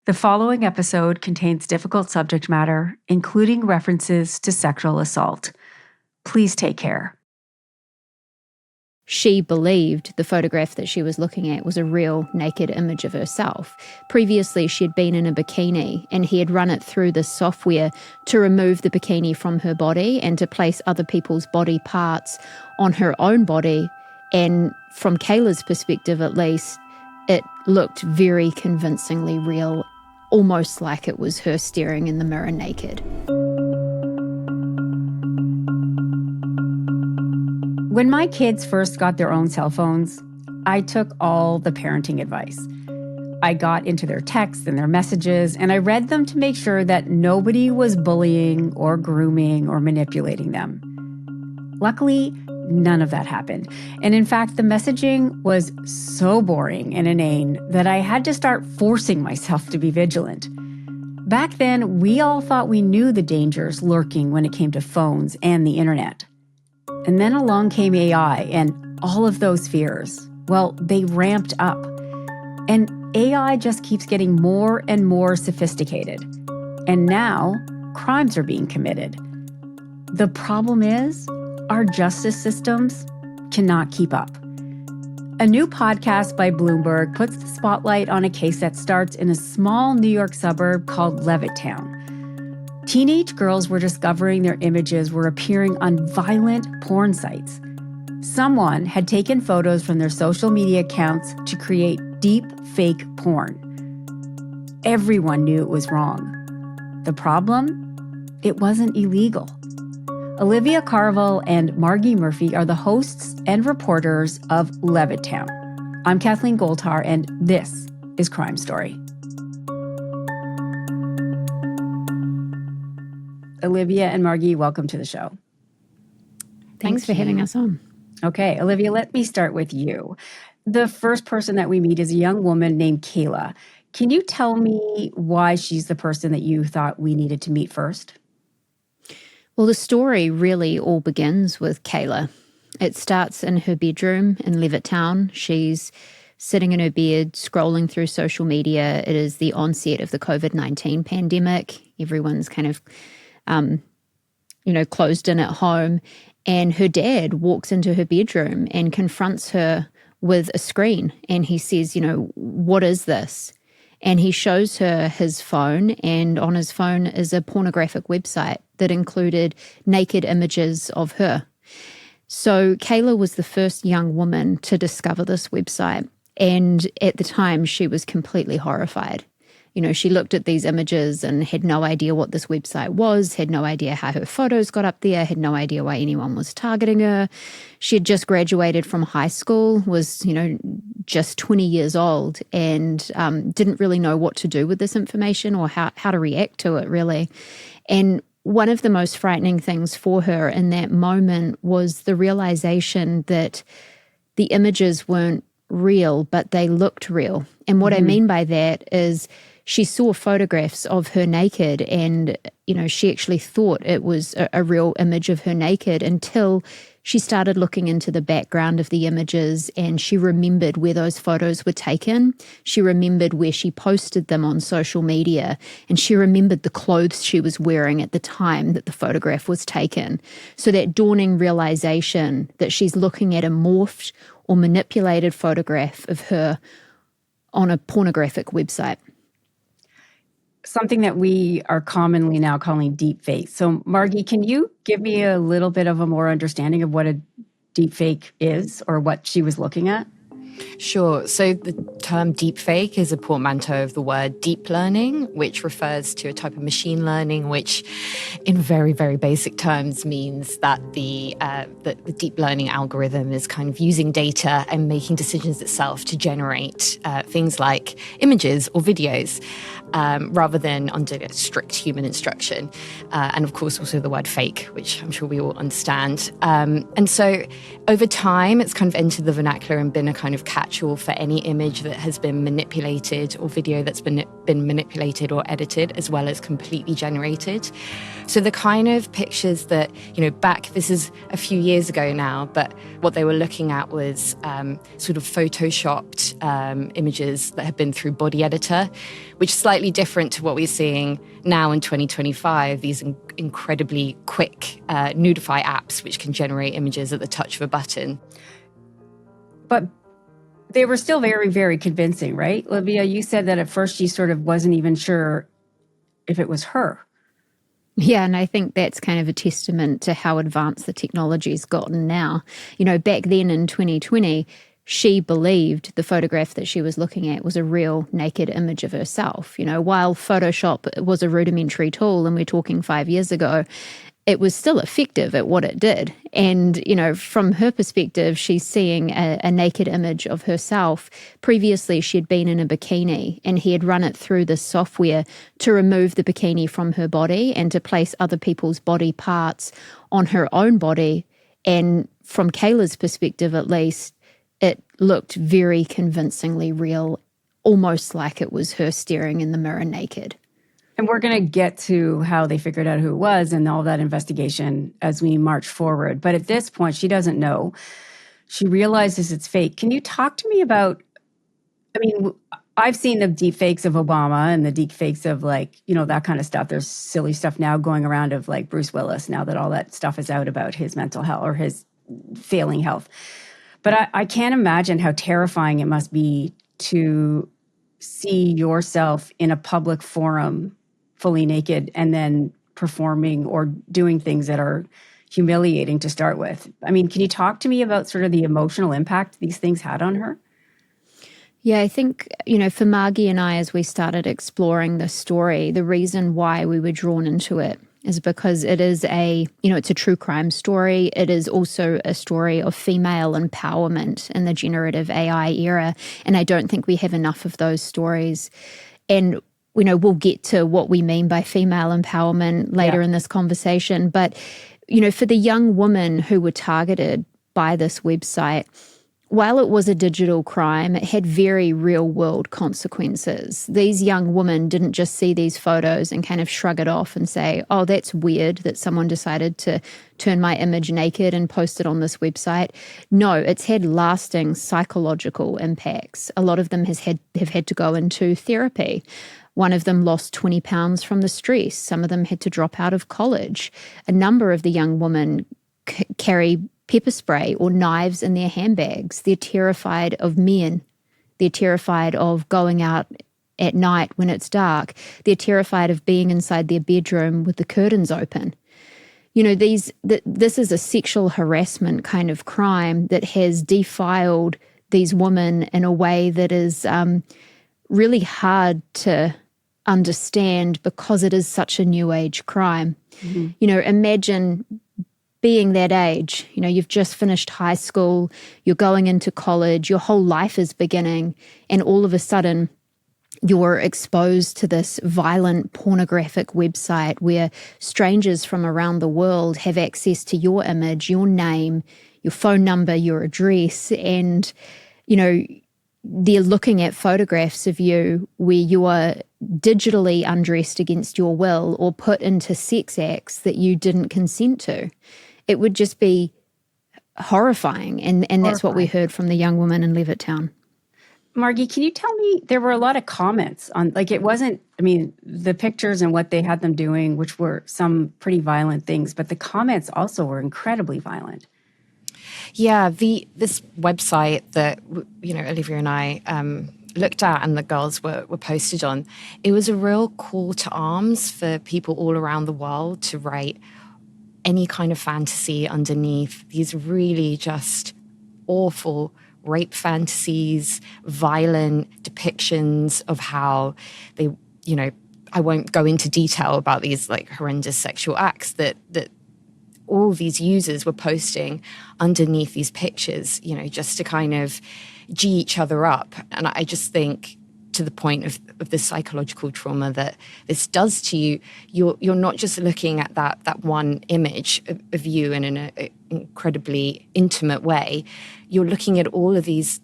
The following episode contains difficult subject matter, including references to sexual assault. Please take care. She believed the photograph that she was looking at was a real naked image of herself. Previously, she had been in a bikini, and he had run it through this software to remove the bikini from her body and to place other people's body parts on her own body. And from Kayla's perspective, at least, it looked very convincingly real, almost like it was her staring in the mirror naked. When my kids first got their own cell phones, I took all the parenting advice. I got into their texts and their messages, and I read them to make sure that nobody was bullying or grooming or manipulating them. Luckily, none of that happened. And in fact, the messaging was so boring and inane that I had to start forcing myself to be vigilant. Back then, we all thought we knew the dangers lurking when it came to phones and the internet. And then along came AI, and all of those fears, well, they ramped up. And AI just keeps getting more and more sophisticated. And now, crimes are being committed. The problem is, our justice systems cannot keep up. A new podcast by Bloomberg puts the spotlight on a case that starts in a small New York suburb called Levittown. Teenage girls were discovering their images were appearing on violent porn sites. Someone had taken photos from their social media accounts to create deep fake porn. Everyone knew it was wrong. The problem? It wasn't illegal. Olivia, Carville, and Margi Murphy are the hosts and reporters of Levittown. I'm Kathleen Goldhar, and this is Crime Story. Olivia and Margi, welcome to the show. Thanks for having us on. Okay, Olivia, let me start with you. The first person that we meet is a young woman named Kayla. Can you tell me why she's the person that you thought we needed to meet first? Well, the story really all begins with Kayla. It starts in her bedroom in Levittown. She's sitting in her bed, scrolling through social media. It is the onset of the COVID-19 pandemic. Everyone's kind of, closed in at home. And her dad walks into her bedroom and confronts her with a screen. And he says, what is this? And he shows her his phone, and on his phone is a pornographic website that included naked images of her. So Kayla was the first young woman to discover this website. And at the time, she was completely horrified. She looked at these images and had no idea what this website was, had no idea how her photos got up there, had no idea why anyone was targeting her. She had just graduated from high school, was, just 20 years old, and didn't really know what to do with this information or how to react to it, really. And one of the most frightening things for her in that moment was the realization that the images weren't real, but they looked real. And what I mean by that is she saw photographs of her naked, and, she actually thought it was a real image of her naked until she started looking into the background of the images, and she remembered where those photos were taken. She remembered where she posted them on social media, and she remembered the clothes she was wearing at the time that the photograph was taken. So that dawning realization that she's looking at a morphed or manipulated photograph of her on a pornographic website. Something that we are commonly now calling deepfakes. So, Margi, can you give me a little bit of a more understanding of what a deepfake is or what she was looking at? Sure. So the term deepfake is a portmanteau of the word deep learning, which refers to a type of machine learning, which in very, very basic terms means that the deep learning algorithm is kind of using data and making decisions itself to generate things like images or videos, rather than under strict human instruction. And of course, also the word fake, which I'm sure we all understand. And so over time, it's kind of entered the vernacular and been a kind of catch-all for any image that has been manipulated or video that's been been manipulated or edited, as well as completely generated. So the kind of pictures that, this is a few years ago now, but what they were looking at was sort of photoshopped images that have been through body editor, which is slightly different to what we're seeing now in 2025, these incredibly quick Nudify apps, which can generate images at the touch of a button. But they were still very, very convincing, right? Olivia, you said that at first she sort of wasn't even sure if it was her. Yeah, and I think that's kind of a testament to how advanced the technology's gotten now. Back then in 2020, she believed the photograph that she was looking at was a real naked image of herself. While Photoshop was a rudimentary tool, and we're talking 5 years ago, it was still effective at what it did. And, from her perspective, she's seeing a naked image of herself. Previously, she had been in a bikini, and he had run it through this software to remove the bikini from her body and to place other people's body parts on her own body. And from Kayla's perspective, at least, it looked very convincingly real, almost like it was her staring in the mirror naked. And we're going to get to how they figured out who it was and all that investigation as we march forward. But at this point, she doesn't know. She realizes it's fake. Can you talk to me about, I've seen the deepfakes of Obama and the deepfakes of that kind of stuff. There's silly stuff now going around of Bruce Willis, now that all that stuff is out about his mental health or his failing health. But I can't imagine how terrifying it must be to see yourself in a public forum fully naked and then performing or doing things that are humiliating to start with. Can you talk to me about sort of the emotional impact these things had on her? Yeah, I think, for Margi and I, as we started exploring this story, the reason why we were drawn into it is because it is it's a true crime story. It is also a story of female empowerment in the generative AI era. And I don't think we have enough of those stories. And we'll get to what we mean by female empowerment later in this conversation. But, for the young women who were targeted by this website, while it was a digital crime, it had very real-world consequences. These young women didn't just see these photos and kind of shrug it off and say, oh, that's weird that someone decided to turn my image naked and post it on this website. No, it's had lasting psychological impacts. A lot of them have had to go into therapy. One of them lost 20 pounds from the stress. Some of them had to drop out of college. A number of the young women carry pepper spray or knives in their handbags. They're terrified of men. They're terrified of going out at night when it's dark. They're terrified of being inside their bedroom with the curtains open. This is a sexual harassment kind of crime that has defiled these women in a way that is really hard to understand because it is such a new age crime. Mm-hmm. Imagine being that age, you've just finished high school, you're going into college, your whole life is beginning, and all of a sudden you're exposed to this violent pornographic website where strangers from around the world have access to your image, your name, your phone number, your address, and, they're looking at photographs of you where you are digitally undressed against your will or put into sex acts that you didn't consent to. It would just be horrifying. And that's what we heard from the young woman in Levittown. Margi, can you tell me, there were a lot of comments on, it wasn't, the pictures and what they had them doing, which were some pretty violent things, but the comments also were incredibly violent. Yeah, this website that, Olivia and I looked at and the girls were posted on, it was a real call to arms for people all around the world to write any kind of fantasy underneath these really just awful rape fantasies, violent depictions of how they, I won't go into detail about these horrendous sexual acts that all these users were posting underneath these pictures, just to kind of G each other up. And I just think, to the point of the psychological trauma that this does to you, you're not just looking at that one image of you in an incredibly intimate way. You're looking at all of these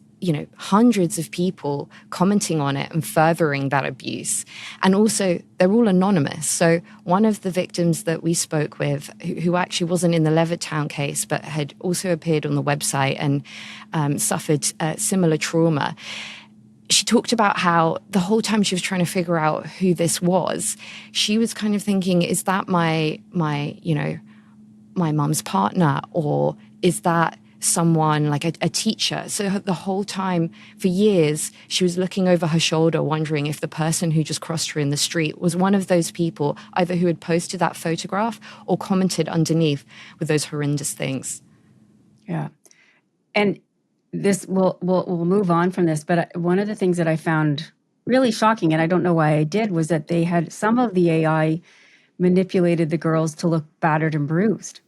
hundreds of people commenting on it and furthering that abuse. And also, they're all anonymous. So one of the victims that we spoke with, who actually wasn't in the Levittown case, but had also appeared on the website and suffered similar trauma, she talked about how the whole time she was trying to figure out who this was, she was kind of thinking, is that my mum's partner, or is that someone like a teacher? So the whole time, for years, she was looking over her shoulder, wondering if the person who just crossed her in the street was one of those people, either who had posted that photograph or commented underneath with those horrendous things. Yeah. And this we'll move on from this, but one of the things that I found really shocking, and I don't know why I did, was that they had some of the AI manipulated the girls to look battered and bruised.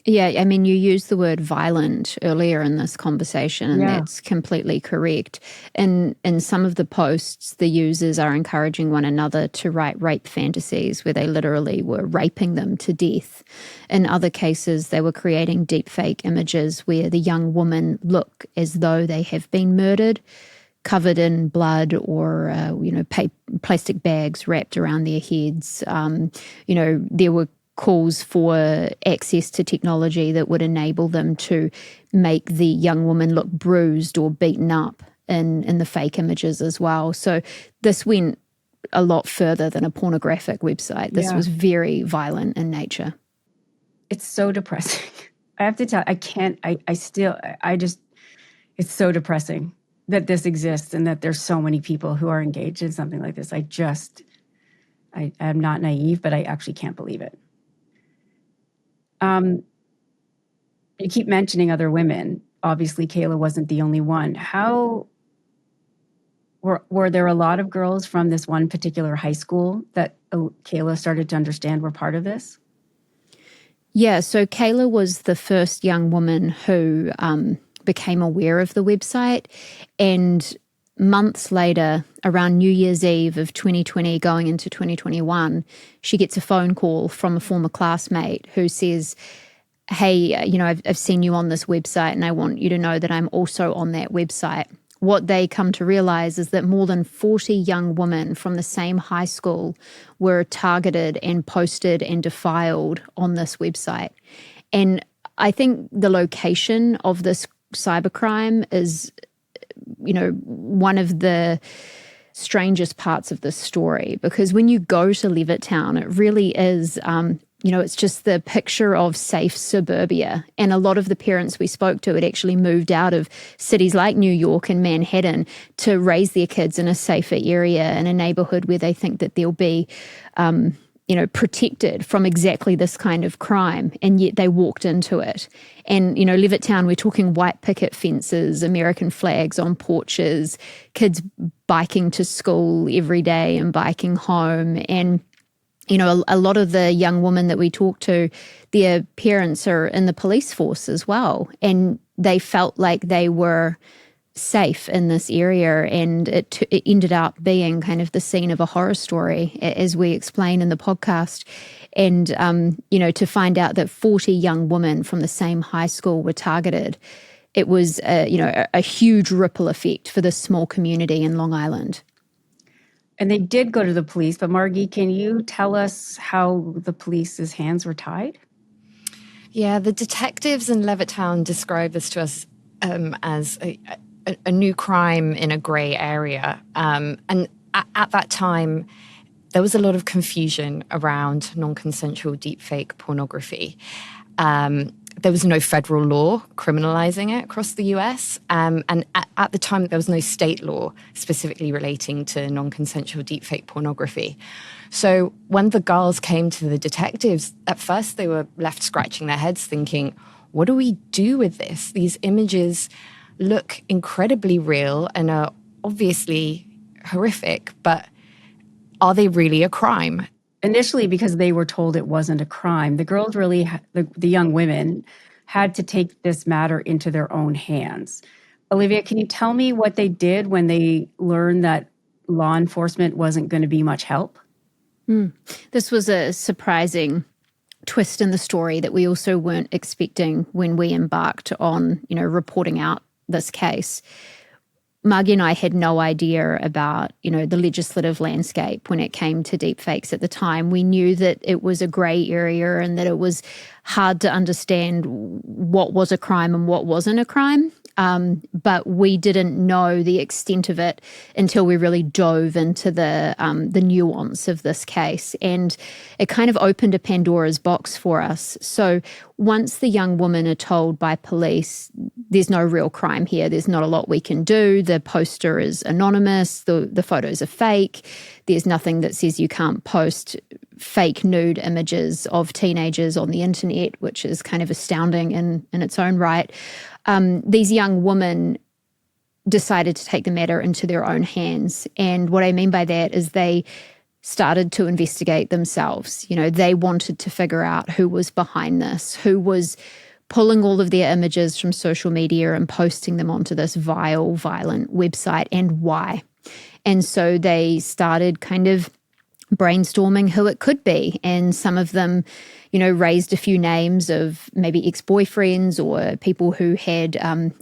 Yeah, I mean, you used the word violent earlier in this conversation, and that's completely correct. In some of the posts, the users are encouraging one another to write rape fantasies where they literally were raping them to death. In other cases, they were creating deepfake images where the young women look as though they have been murdered, covered in blood or, plastic bags wrapped around their heads. There were calls for access to technology that would enable them to make the young woman look bruised or beaten up in the fake images as well. So this went a lot further than a pornographic website. This was very violent in nature. It's so depressing. I have to tell, it's so depressing that this exists and that there's so many people who are engaged in something like this. I'm not naive, but I actually can't believe it. You keep mentioning other women. Obviously, Kayla wasn't the only one. How were there a lot of girls from this one particular high school that Kayla started to understand were part of this? Yeah, so Kayla was the first young woman who became aware of the website, and months later, around New Year's Eve of 2020 going into 2021, she gets a phone call from a former classmate who says, hey, I've seen you on this website and I want you to know that I'm also on that website. What they come to realize is that more than 40 young women from the same high school were targeted and posted and defiled on this website. And I think the location of this cybercrime is one of the strangest parts of this story, because when you go to Levittown, it really is, it's just the picture of safe suburbia. And a lot of the parents we spoke to had actually moved out of cities like New York and Manhattan to raise their kids in a safer area, in a neighborhood where they think that they'll be protected from exactly this kind of crime, and yet they walked into it. And, Levittown, we're talking white picket fences, American flags on porches, kids biking to school every day and biking home. And, a lot of the young women that we talked to, their parents are in the police force as well. And they felt like they were safe in this area, and it ended up being kind of the scene of a horror story, as we explain in the podcast. And to find out that 40 young women from the same high school were targeted, it was a huge ripple effect for this small community in Long Island. And they did go to the police, but Margi, can you tell us how the police's hands were tied? Yeah, the detectives in Levittown described this to us as a new crime in a gray area. And at that time, there was a lot of confusion around non-consensual deepfake pornography. There was no federal law criminalizing it across the US. And at the time, there was no state law specifically relating to non-consensual deepfake pornography. So when the girls came to the detectives, at first they were left scratching their heads thinking, what do we do with this? These images look incredibly real and are obviously horrific, but are they really a crime? Initially, because they were told it wasn't a crime, the girls really, the young women, had to take this matter into their own hands. Olivia, can you tell me what they did when they learned that law enforcement wasn't going to be much help? This was a surprising twist in the story that we also weren't expecting when we embarked on, reporting out this case. Margi and I had no idea about, the legislative landscape when it came to deepfakes at the time. We knew that it was a grey area and that it was hard to understand what was a crime and what wasn't a crime. But we didn't know the extent of it until we really dove into the nuance of this case. And it kind of opened a Pandora's box for us. So once the young women are told by police, there's no real crime here, there's not a lot we can do, the poster is anonymous, the photos are fake, there's nothing that says you can't post fake nude images of teenagers on the internet, which is kind of astounding in its own right. These young women decided to take the matter into their own hands. And what I mean by that is they started to investigate themselves. They wanted to figure out who was behind this, who was pulling all of their images from social media and posting them onto this vile, violent website, and why. And so they started kind of brainstorming who it could be. And some of them, raised a few names of maybe ex-boyfriends or people who had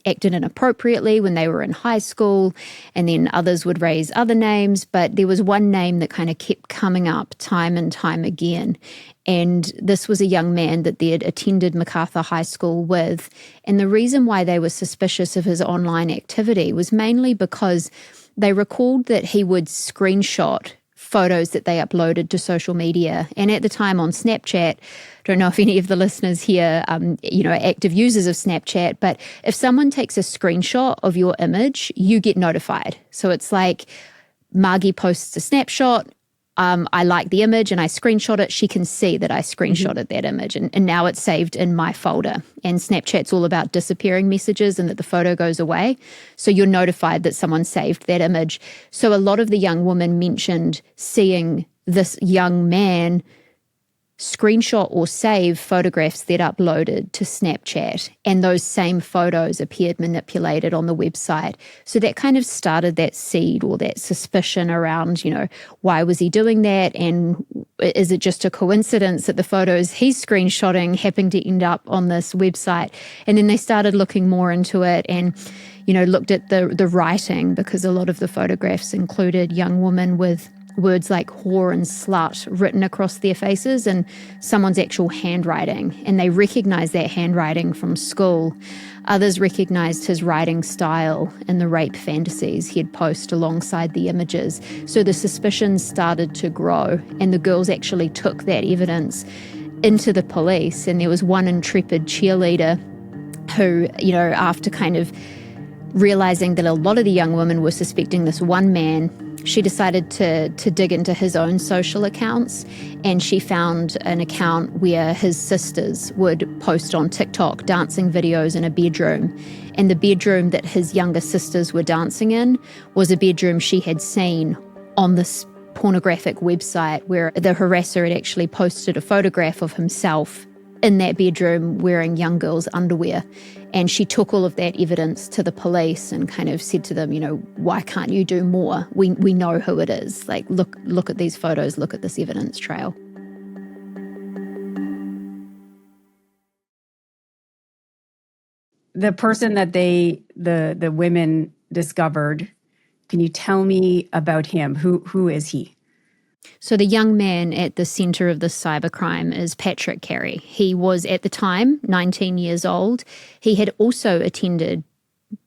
acted inappropriately when they were in high school. And then others would raise other names. But there was one name that kind of kept coming up time and time again. And this was a young man that they had attended MacArthur High School with. And the reason why they were suspicious of his online activity was mainly because they recalled that he would screenshot photos that they uploaded to social media. And at the time on Snapchat, don't know if any of the listeners here, active users of Snapchat, but if someone takes a screenshot of your image, you get notified. So it's like Margi posts a snapshot, I like the image and I screenshot it, she can see that I screenshotted that image. And now it's saved in my folder. And Snapchat's all about disappearing messages and that the photo goes away. So you're notified that someone saved that image. So a lot of the young women mentioned seeing this young man screenshot or save photographs that uploaded to Snapchat, and those same photos appeared manipulated on the website. So that kind of started that seed or that suspicion around, why was he doing that? And is it just a coincidence that the photos he's screenshotting happened to end up on this website? And then they started looking more into it and, looked at the writing, because a lot of the photographs included young women with words like whore and slut written across their faces and someone's actual handwriting. And they recognised that handwriting from school. Others recognised his writing style and the rape fantasies he'd post alongside the images. So the suspicions started to grow, and the girls actually took that evidence into the police. And there was one intrepid cheerleader who, after kind of realising that a lot of the young women were suspecting this one man, she decided to dig into his own social accounts, and she found an account where his sisters would post on TikTok dancing videos in a bedroom. And the bedroom that his younger sisters were dancing in was a bedroom she had seen on this pornographic website, where the harasser had actually posted a photograph of himself in that bedroom wearing young girls' underwear. And she took all of that evidence to the police and kind of said to them, why can't you do more? We know who it is. Like, look at these photos, look at this evidence trail. The person that the women discovered, can you tell me about him? Who is he? So the young man at the centre of this cybercrime is Patrick Carey. He was, at the time, 19 years old. He had also attended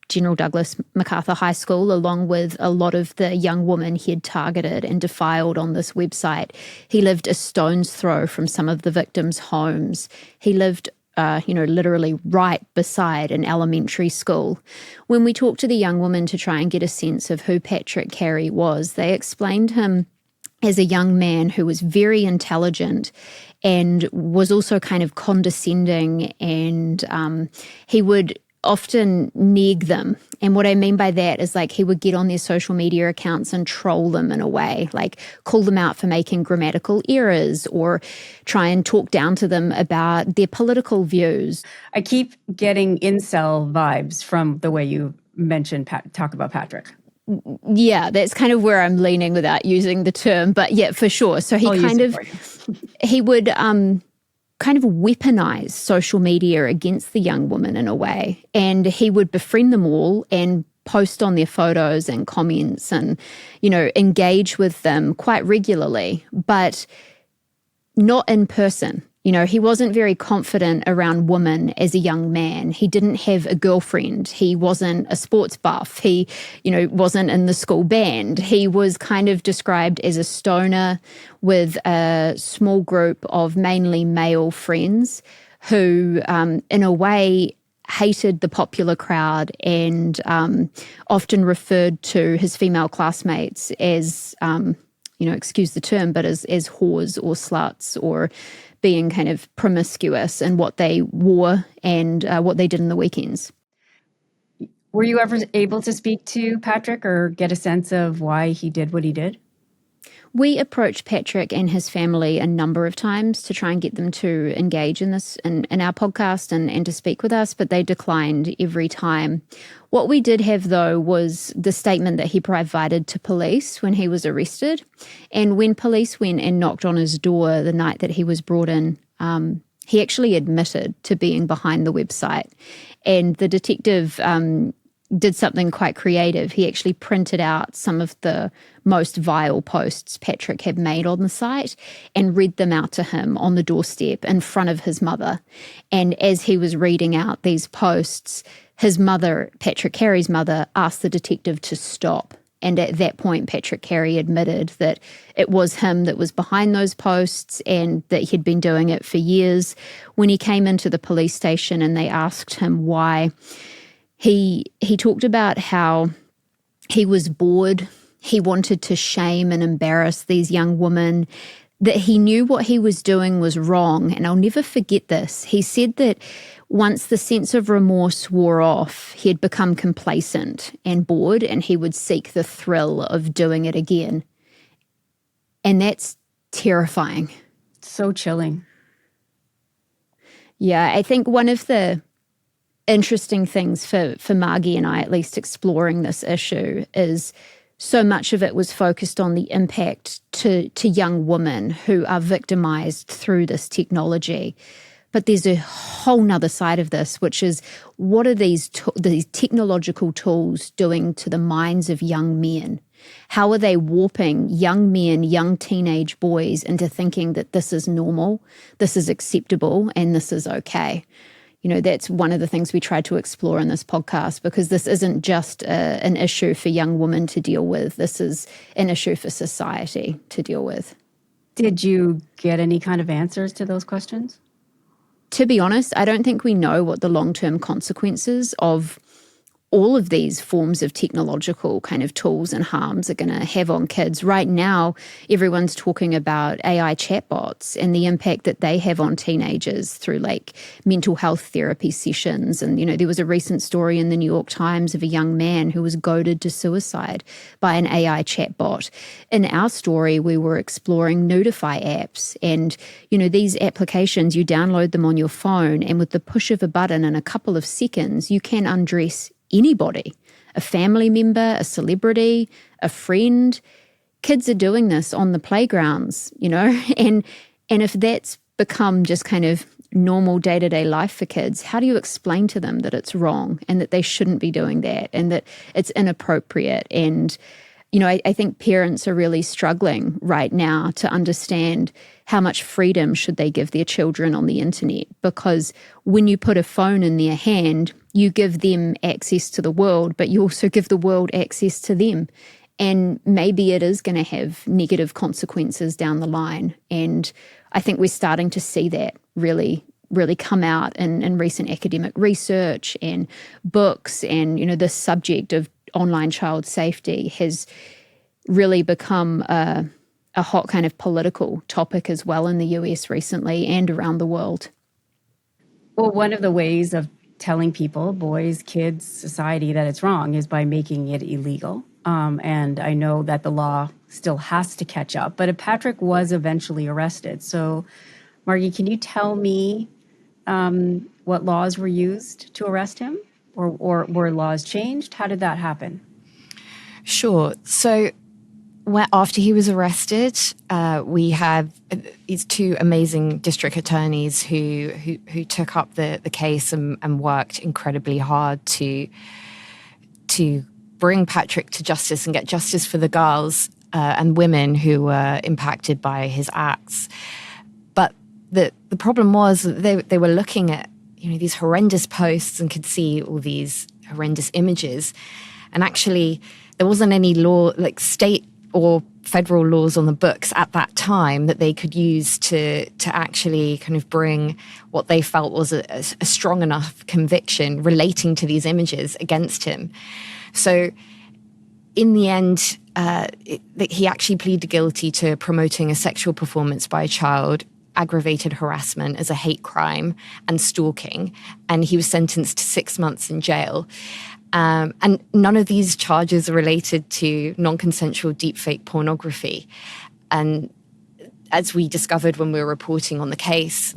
General Douglas MacArthur High School, along with a lot of the young women he had targeted and defiled on this website. He lived a stone's throw from some of the victims' homes. He lived literally right beside an elementary school. When we talked to the young woman to try and get a sense of who Patrick Carey was, they explained him as a young man who was very intelligent and was also kind of condescending, and he would often neg them. And what I mean by that is, like, he would get on their social media accounts and troll them in a way, like call them out for making grammatical errors or try and talk down to them about their political views. I keep getting incel vibes from the way you mentioned talk about Patrick. Yeah, that's kind of where I'm leaning without using the term, but yeah, for sure. So he he would kind of weaponize social media against the young woman in a way, and he would befriend them all and post on their photos and comments and, engage with them quite regularly, but not in person. He wasn't very confident around women as a young man. He didn't have a girlfriend. He wasn't a sports buff. He, wasn't in the school band. He was kind of described as a stoner with a small group of mainly male friends who, in a way, hated the popular crowd and often referred to his female classmates as, excuse the term, but as whores or sluts or being kind of promiscuous in what they wore and what they did in the weekends. Were you ever able to speak to Patrick or get a sense of why he did what he did? We approached Patrick and his family a number of times to try and get them to engage in this in our podcast and to speak with us, but they declined every time. What we did have, though, was the statement that he provided to police when he was arrested. And when police went and knocked on his door the night that he was brought in, he actually admitted to being behind the website. And the detective did something quite creative. He actually printed out some of the most vile posts Patrick had made on the site and read them out to him on the doorstep in front of his mother. And as he was reading out these posts, his mother, Patrick Carey's mother, asked the detective to stop. And at that point, Patrick Carey admitted that it was him that was behind those posts and that he'd been doing it for years. When he came into the police station and they asked him why, he talked about how he was bored. He wanted to shame and embarrass these young women, that he knew what he was doing was wrong. And I'll never forget this. He said that once the sense of remorse wore off, he had become complacent and bored, and he would seek the thrill of doing it again. And that's terrifying. So chilling. Yeah, I think one of the interesting things for Margi and I, at least exploring this issue, is so much of it was focused on the impact to young women who are victimized through this technology. But there's a whole nother side of this, which is what are these technological tools doing to the minds of young men? How are they warping young men, young teenage boys into thinking that this is normal, this is acceptable, and this is okay? That's one of the things we try to explore in this podcast, because this isn't just an issue for young women to deal with. This is an issue for society to deal with. Did you get any kind of answers to those questions? To be honest, I don't think we know what the long-term consequences of all of these forms of technological kind of tools and harms are going to have on kids. Right now, everyone's talking about AI chatbots and the impact that they have on teenagers through like mental health therapy sessions. And, there was a recent story in the New York Times of a young man who was goaded to suicide by an AI chatbot. In our story, we were exploring Notify apps. And, these applications, you download them on your phone, and with the push of a button in a couple of seconds, you can undress anybody, a family member, a celebrity, a friend. Kids are doing this on the playgrounds, and if that's become just kind of normal day-to-day life for kids, how do you explain to them that it's wrong and that they shouldn't be doing that and that it's inappropriate? And I think parents are really struggling right now to understand how much freedom should they give their children on the internet, because when you put a phone in their hand, you give them access to the world, but you also give the world access to them. And maybe it is going to have negative consequences down the line. And I think we're starting to see that really come out in recent academic research and books. And, this subject of online child safety has really become a hot kind of political topic as well in the US recently and around the world. Well, one of the ways of telling people, boys, kids, society, that it's wrong is by making it illegal. And I know that the law still has to catch up, but Patrick was eventually arrested. So, Margi, can you tell me what laws were used to arrest him, or were laws changed? How did that happen? Sure. So after he was arrested, we have these two amazing district attorneys who took up the case and worked incredibly hard to bring Patrick to justice and get justice for the girls and women who were impacted by his acts. But the problem was that they were looking at, these horrendous posts and could see all these horrendous images. And actually, there wasn't any law, like state or federal laws on the books at that time that they could use to actually kind of bring what they felt was a strong enough conviction relating to these images against him. So in the end, he actually pleaded guilty to promoting a sexual performance by a child, aggravated harassment as a hate crime, and stalking. And he was sentenced to 6 months in jail. And none of these charges are related to non-consensual deepfake pornography. And as we discovered when we were reporting on the case,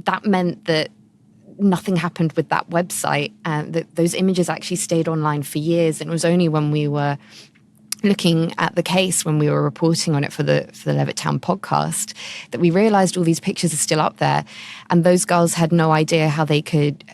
that meant that nothing happened with that website. That those images actually stayed online for years. And it was only when we were looking at the case, when we were reporting on it for the Levittown podcast, that we realized all these pictures are still up there. And those girls had no idea how they could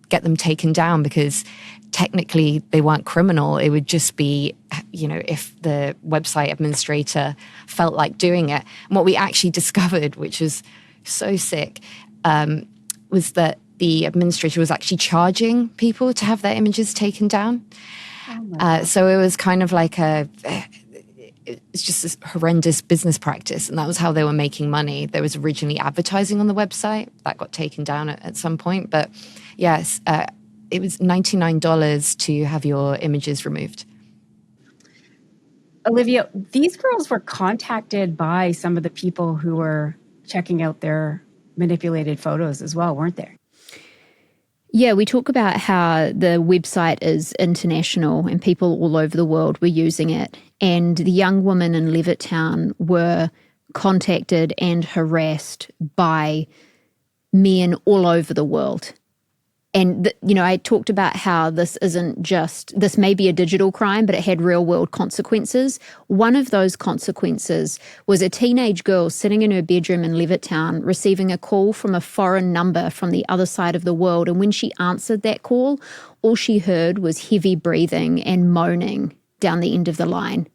get them taken down, because technically they weren't criminal. It would just be, if the website administrator felt like doing it. And what we actually discovered, which was so sick, was that the administrator was actually charging people to have their images taken down. So it was kind of like it's just this horrendous business practice. And that was how they were making money. There was originally advertising on the website that got taken down at some point. But yes, it was $99 to have your images removed. Olivia, these girls were contacted by some of the people who were checking out their manipulated photos as well, weren't they? Yeah, we talk about how the website is international and people all over the world were using it. And the young women in Levittown were contacted and harassed by men all over the world. And, I talked about how this may be a digital crime, but it had real world consequences. One of those consequences was a teenage girl sitting in her bedroom in Levittown receiving a call from a foreign number from the other side of the world. And when she answered that call, all she heard was heavy breathing and moaning down the end of the line.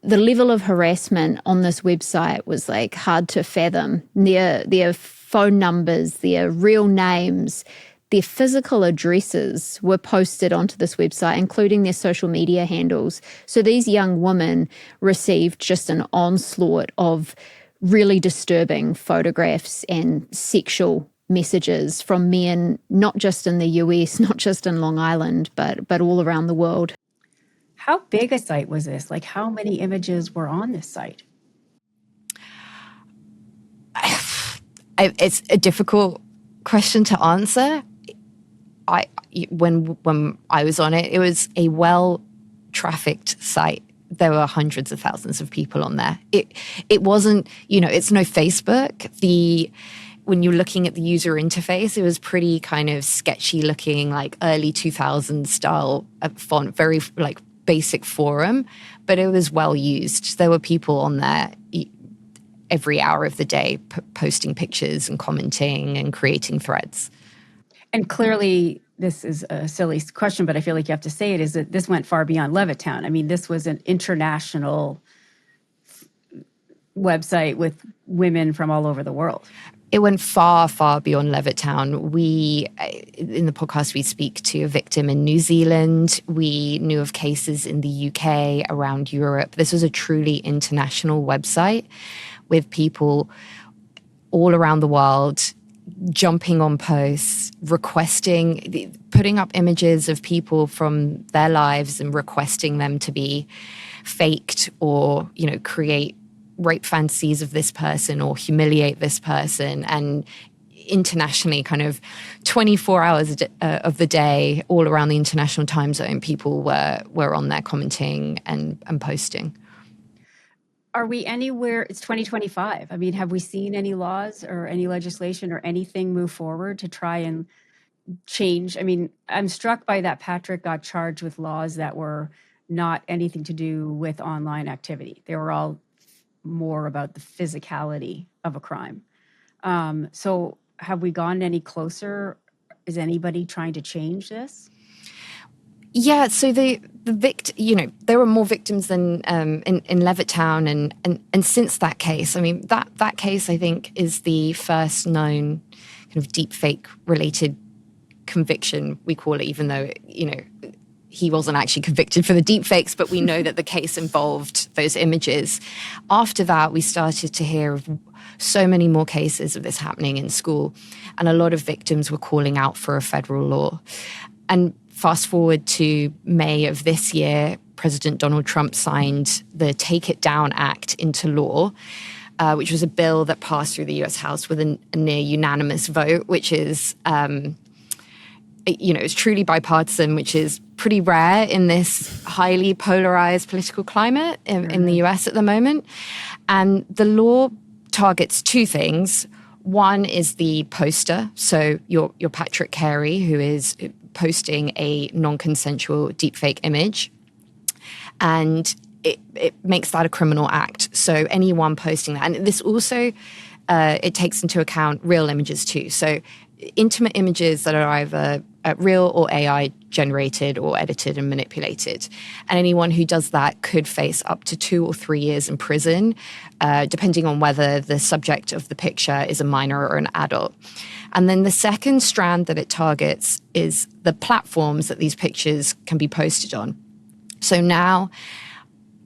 The level of harassment on this website was like hard to fathom. Their phone numbers, their real names, their physical addresses were posted onto this website, including their social media handles. So these young women received just an onslaught of really disturbing photographs and sexual messages from men, not just in the US, not just in Long Island, but all around the world. How big a site was this? Like, how many images were on this site? It's a difficult question to answer. When I was on it, it was a well-trafficked site. There were hundreds of thousands of people on there. It wasn't, it's no Facebook. When you're looking at the user interface, it was pretty kind of sketchy looking, like early 2000s style font, very like basic forum, but it was well used. There were people on there every hour of the day posting pictures and commenting and creating threads. And clearly, this is a silly question, but I feel like you have to say it, is that this went far beyond Levittown. I mean, this was an international website with women from all over the world. It went far, far beyond Levittown. In the podcast, we speak to a victim in New Zealand. We knew of cases in the UK, around Europe. This was a truly international website with people all around the world jumping on posts, putting up images of people from their lives and requesting them to be faked or, create rape fantasies of this person or humiliate this person. And internationally, kind of 24 hours of the day, all around the international time zone, people were on there commenting and posting. Are we anywhere? It's 2025. I mean, have we seen any laws or any legislation or anything move forward to try and change? I mean, I'm struck by that Patrick got charged with laws that were not anything to do with online activity. They were all more about the physicality of a crime. So have we gone any closer? Is anybody trying to change this? Yeah, so there were more victims than in Levittown, and since that case, I mean that case I think is the first known kind of deepfake related conviction, we call it, even though he wasn't actually convicted for the deepfakes, but we know that the case involved those images. After that, we started to hear of so many more cases of this happening in school, and a lot of victims were calling out for a federal law. And fast forward to May of this year, President Donald Trump signed the Take It Down Act into law, which was a bill that passed through the US House with a near unanimous vote, which is, it's truly bipartisan, which is pretty rare in this highly polarized political climate in the US at the moment. And the law targets two things. One is the poster, so your Patrick Carey, who is posting a non-consensual deepfake image, and it makes that a criminal act. So anyone posting that, and this also it takes into account real images too. So intimate images that are either real or AI generated or edited and manipulated. And anyone who does that could face up to 2 or 3 years in prison, depending on whether the subject of the picture is a minor or an adult. And then the second strand that it targets is the platforms that these pictures can be posted on. So now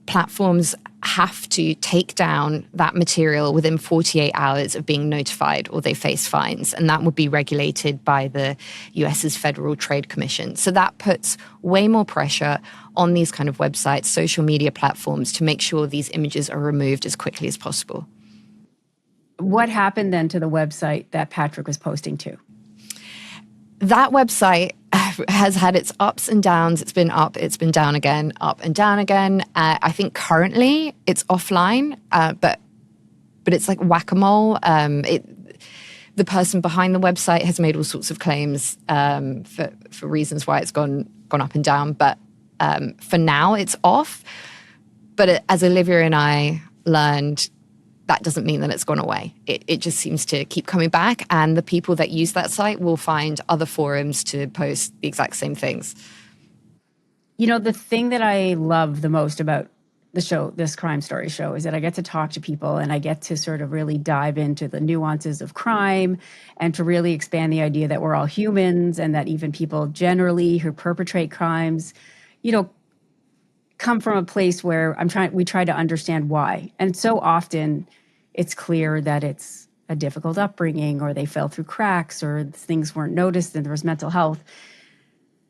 platforms have to take down that material within 48 hours of being notified, or they face fines. And that would be regulated by the US's Federal Trade Commission. So that puts way more pressure on these kind of websites, social media platforms, to make sure these images are removed as quickly as possible. What happened then to the website that Patrick was posting to? That website has had its ups and downs. It's been up, it's been down again, up and down again. I think currently it's offline, but it's like whack-a-mole. The person behind the website has made all sorts of claims for reasons why it's gone up and down. But for now, it's off. But as Olivia and I learned, that doesn't mean that it's gone away. It just seems to keep coming back, and the people that use that site will find other forums to post the exact same things. The thing that I love the most about the show, this crime story show, is that I get to talk to people and I get to sort of really dive into the nuances of crime and to really expand the idea that we're all humans, and that even people generally who perpetrate crimes, come from a place where we try to understand why. And so often it's clear that it's a difficult upbringing, or they fell through cracks, or things weren't noticed and there was mental health.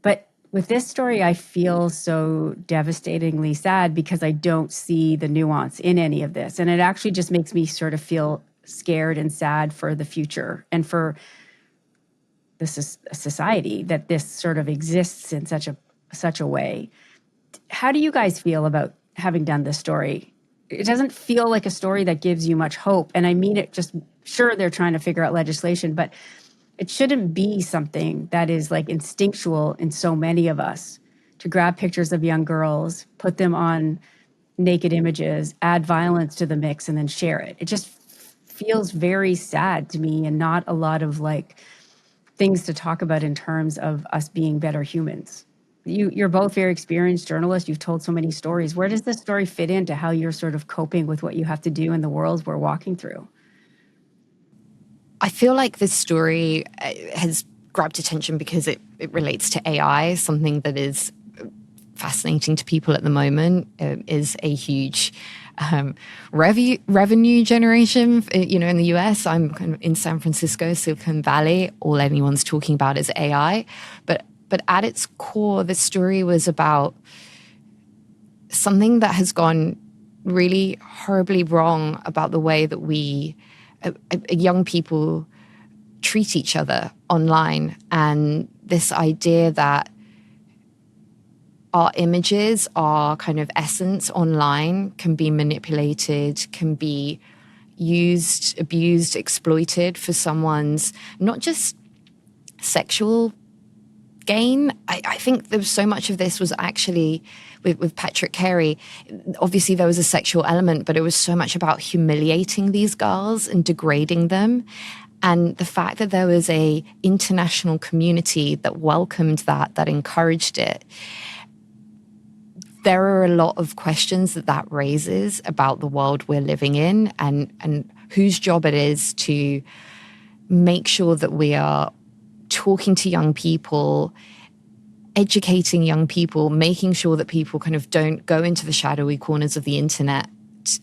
But with this story, I feel so devastatingly sad because I don't see the nuance in any of this. And it actually just makes me sort of feel scared and sad for the future and for this is a society that this sort of exists in such a way. How do you guys feel about having done this story? It doesn't feel like a story that gives you much hope. And I mean it just, sure, they're trying to figure out legislation, but it shouldn't be something that is like instinctual in so many of us to grab pictures of young girls, put them on naked images, add violence to the mix, and then share it. It just feels very sad to me, and not a lot of like things to talk about in terms of us being better humans. You're both very experienced journalists. You've told so many stories. Where does this story fit into how you're sort of coping with what you have to do in the world we're walking through? I feel like this story has grabbed attention because it relates to AI, something that is fascinating to people at the moment, is a huge revenue generation. In the US, I'm kind of in San Francisco, Silicon Valley. All anyone's talking about is AI. But at its core, this story was about something that has gone really horribly wrong about the way that we, young people, treat each other online. And this idea that our images, our kind of essence online can be manipulated, can be used, abused, exploited for someone's not just sexual gain. I think there was so much of this was actually with Patrick Carey. Obviously there was a sexual element, but it was so much about humiliating these girls and degrading them. And the fact that there was a international community that welcomed that encouraged it, there are a lot of questions that raises about the world we're living in and whose job it is to make sure that we are talking to young people, educating young people, making sure that people kind of don't go into the shadowy corners of the internet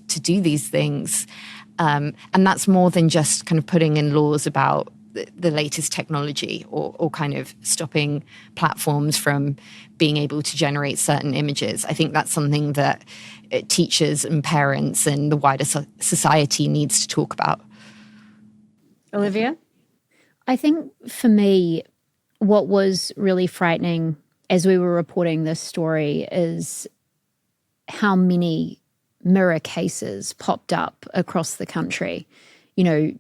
to do these things. And that's more than just kind of putting in laws about the latest technology or kind of stopping platforms from being able to generate certain images. I think that's something that teachers and parents and the wider society needs to talk about. Olivia? I think for me, what was really frightening as we were reporting this story is how many mirror cases popped up across the country. You know,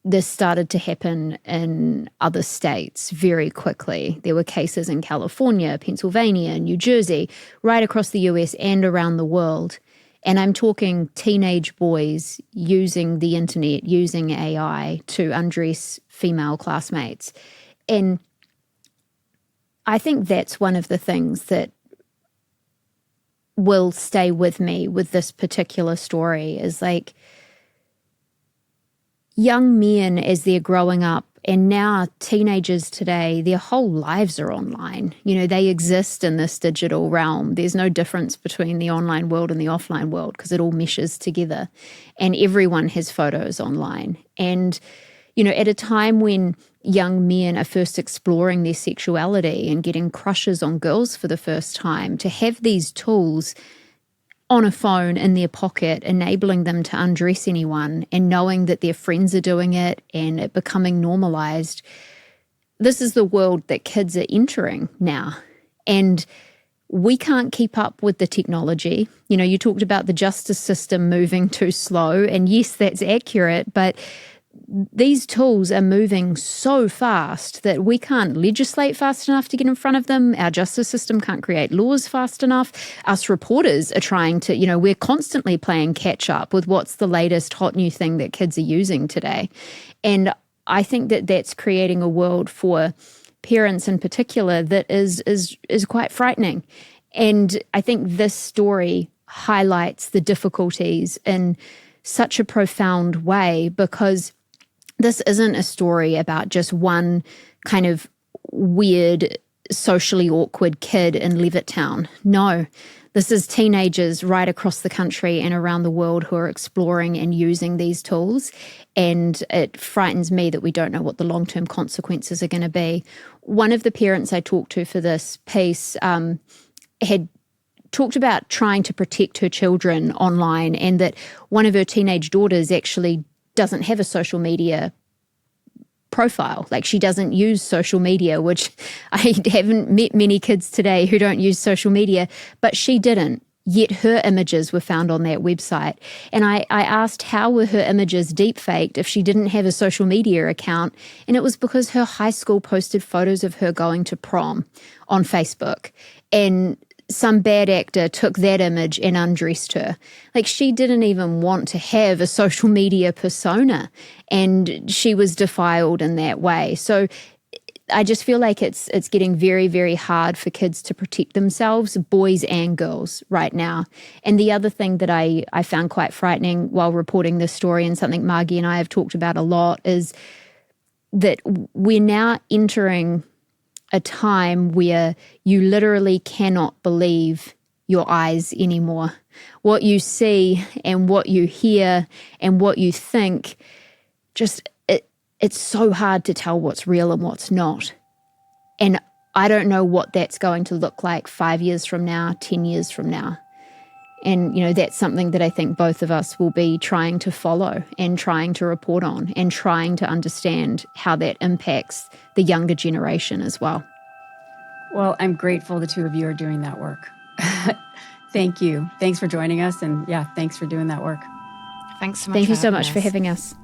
this started to happen in other states very quickly. There were cases in California, Pennsylvania, New Jersey, right across the US and around the world. And I'm talking teenage boys using the internet, using AI to undress female classmates. And I think that's one of the things that will stay with me with this particular story is like young men as they're growing up, and now teenagers today, their whole lives are online. You know, they exist in this digital realm. There's no difference between the online world and the offline world because it all meshes together. And everyone has photos online. And, you know, at a time when young men are first exploring their sexuality and getting crushes on girls for the first time, to have these tools on a phone in their pocket, enabling them to undress anyone and knowing that their friends are doing it and it becoming normalized. This is the world that kids are entering now. And we can't keep up with the technology. You know, you talked about the justice system moving too slow, and yes, that's accurate, but these tools are moving so fast that we can't legislate fast enough to get in front of them. Our justice system can't create laws fast enough. Us reporters are trying to, you know, we're constantly playing catch up with what's the latest hot new thing that kids are using today. And I think that that's creating a world for parents in particular that is quite frightening. And I think this story highlights the difficulties in such a profound way, because this isn't a story about just one kind of weird, socially awkward kid in Levittown. No, this is teenagers right across the country and around the world who are exploring and using these tools. And it frightens me that we don't know what the long-term consequences are going to be. One of the parents I talked to for this piece had talked about trying to protect her children online, and that one of her teenage daughters actually doesn't have a social media profile. Like, she doesn't use social media, which I haven't met many kids today who don't use social media, but she didn't. Yet her images were found on that website. And I asked how were her images deepfaked if she didn't have a social media account, and it was because her high school posted photos of her going to prom on Facebook, and some bad actor took that image and undressed her. Like, she didn't even want to have a social media persona, and she was defiled in that way. So I just feel like it's getting very, very hard for kids to protect themselves, boys and girls, right now. And the other thing that I found quite frightening while reporting this story, and something Margi and I have talked about a lot, is that we're now entering a time where you literally cannot believe your eyes anymore. What you see and what you hear and what you think, just it's so hard to tell what's real and what's not. And I don't know what that's going to look like 5 years from now, 10 years from now. And, you know, that's something that I think both of us will be trying to follow and trying to report on and trying to understand how that impacts the younger generation as well. Well, I'm grateful the two of you are doing that work. Thank you. Thanks for joining us. And yeah, thanks for doing that work. Thanks so much. Thank you so much for having us.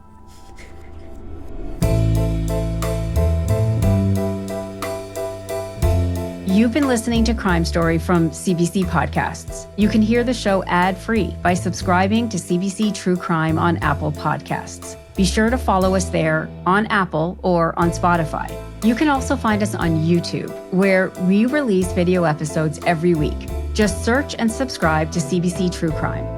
You've been listening to Crime Story from CBC Podcasts. You can hear the show ad-free by subscribing to CBC True Crime on Apple Podcasts. Be sure to follow us there on Apple or on Spotify. You can also find us on YouTube, where we release video episodes every week. Just search and subscribe to CBC True Crime.